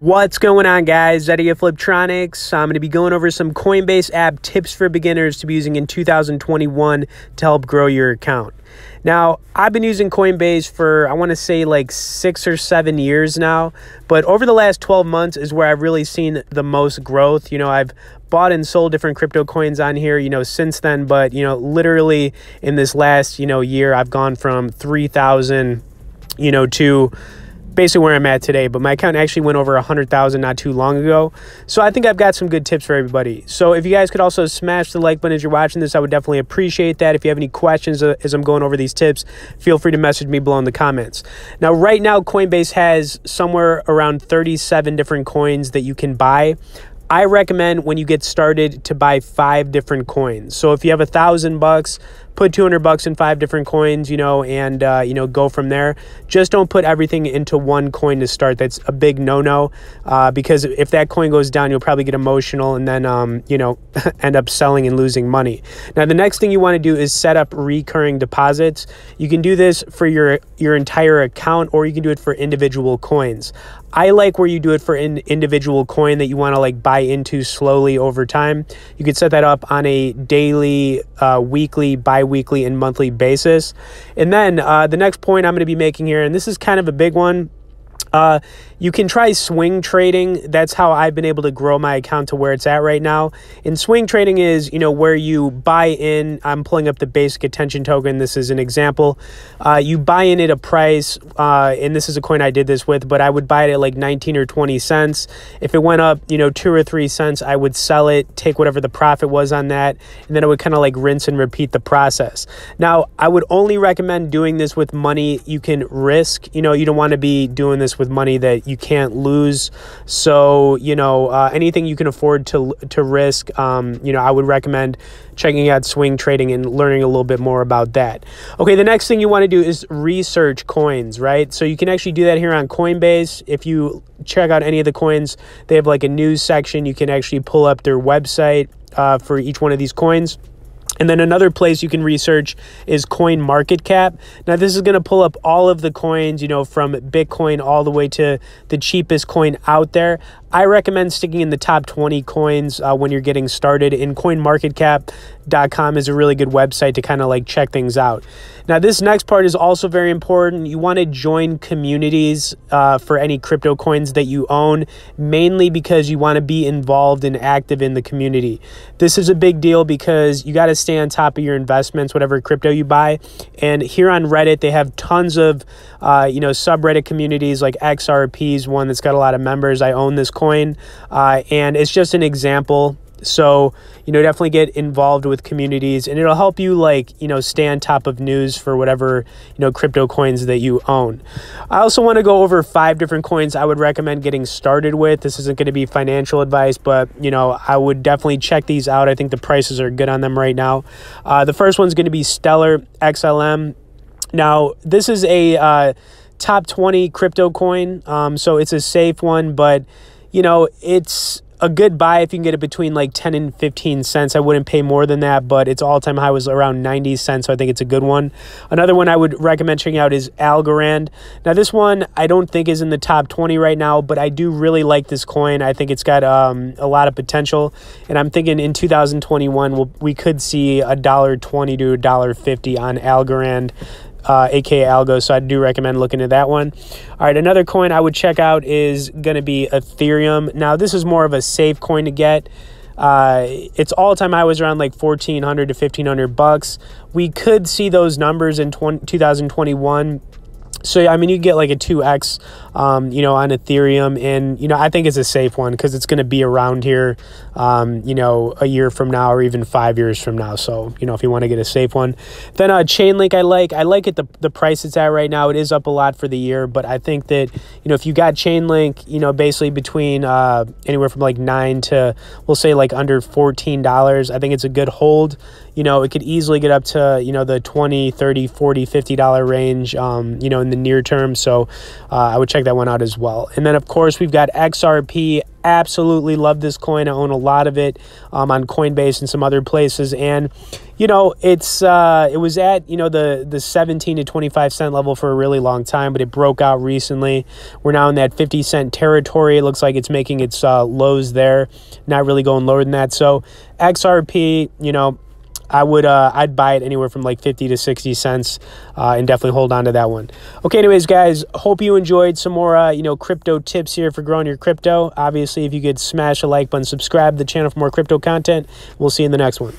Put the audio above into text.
What's going on, guys? Eddie of Fliptroniks. I'm going to be going over some Coinbase app tips for beginners to be using in 2021 to help grow your account. Now, I've been using Coinbase for, I want to say like 6 or 7 years now, but over the last 12 months is where I've really seen the most growth. I've bought and sold different crypto coins on here, since then, but, literally in this last, year, I've gone from 3,000, to basically where I'm at today, but my account actually went over 100,000 not too long ago. So I think I've got some good tips for everybody. So if you guys could also smash the like button as you're watching this, I would definitely appreciate that. If you have any questions as I'm going over these tips, feel free to message me below in the comments. Now, right now, Coinbase has somewhere around 37 different coins that you can buy. I recommend when you get started to buy 5 different coins. So if you have $1,000, put $200 in 5 different coins, and go from there. Just don't put everything into one coin to start. That's a big no-no, because if that coin goes down, you'll probably get emotional and then, end up selling and losing money. Now, the next thing you want to do is set up recurring deposits. You can do this for your entire account, or you can do it for individual coins. I like where you do it for an individual coin that you want to buy into slowly over time. You can set that up on a daily, weekly, bi-weekly, and monthly basis. And then the next point I'm going to be making here, and this is kind of a big one, you can try swing trading. That's how I've been able to grow my account to where it's at right now. And swing trading is, where you buy in. I'm pulling up the basic attention token. This is an example. You buy in at a price, and this is a coin I did this with, but I would buy it at like 19 or 20 cents. If it went up, 2 or 3 cents, I would sell it, take whatever the profit was on that, and then I would kind of rinse and repeat the process. Now, I would only recommend doing this with money you can risk. You don't want to be doing this with money that you can't lose. So, anything you can afford to risk, I would recommend checking out swing trading and learning a little bit more about that. Okay, the next thing you want to do is research coins, right? So you can actually do that here on Coinbase. If you check out any of the coins, they have like a news section. You can actually pull up their website for each one of these coins. And then another place you can research is CoinMarketCap. Now, this is going to pull up all of the coins, from Bitcoin all the way to the cheapest coin out there. I recommend sticking in the top 20 coins when you're getting started, and CoinMarketCap.com is a really good website to kind of check things out. Now, this next part is also very important. You want to join communities for any crypto coins that you own, mainly because you want to be involved and active in the community. This is a big deal because you got to stay on top of your investments, whatever crypto you buy. And here on Reddit, they have tons of, subreddit communities like XRP's one that's got a lot of members. I own this coin, and it's just an example. So, definitely get involved with communities, and it'll help you stay on top of news for whatever, crypto coins that you own. I also want to go over 5 different coins I would recommend getting started with. This isn't going to be financial advice, but, I would definitely check these out. I think the prices are good on them right now. The first one's going to be Stellar XLM. Now, this is a top 20 crypto coin, so it's a safe one, but, it's a good buy if you can get it between 10 and 15 cents. I wouldn't pay more than that, but its all-time high was around 90 cents, so I think it's a good one. Another one I would recommend checking out is Algorand. Now, this one I don't think is in the top 20 right now, but I do really like this coin. I think it's got a lot of potential, and I'm thinking in 2021 we could see $1.20 to $1.50 on Algorand, aka Algo, so I do recommend looking at that one. All right, another coin I would check out is going to be Ethereum. Now, this is more of a safe coin to get. Its all-time high was around $1,400 to $1,500. We could see those numbers in 2021. So, I mean, you get a 2x, on Ethereum. And, I think it's a safe one because it's going to be around here, a year from now or even 5 years from now. So, if you want to get a safe one. Then Chainlink, I like it, the price it's at right now. It is up a lot for the year. But I think that, if you got Chainlink, basically between anywhere from 9 to, we'll say under $14, I think it's a good hold. It could easily get up to, the $20, $30, $40, $50 range, in the near term. So I would check that one out as well. And then, of course, we've got XRP absolutely love this coin. I own a lot of it on Coinbase and some other places. And, you know, it was at, you know, the 17 to 25 cent level for a really long time, but it broke out recently. We're now in that 50-cent territory. It looks like it's making its lows there, not really going lower than that. So XRP, you know, I'd buy it anywhere from like 50 to 60 cents and definitely hold on to that one. Okay, anyways, guys, hope you enjoyed some more, you know, crypto tips here for growing your crypto. Obviously, if you could smash a like button, subscribe to the channel for more crypto content. We'll see you in the next one.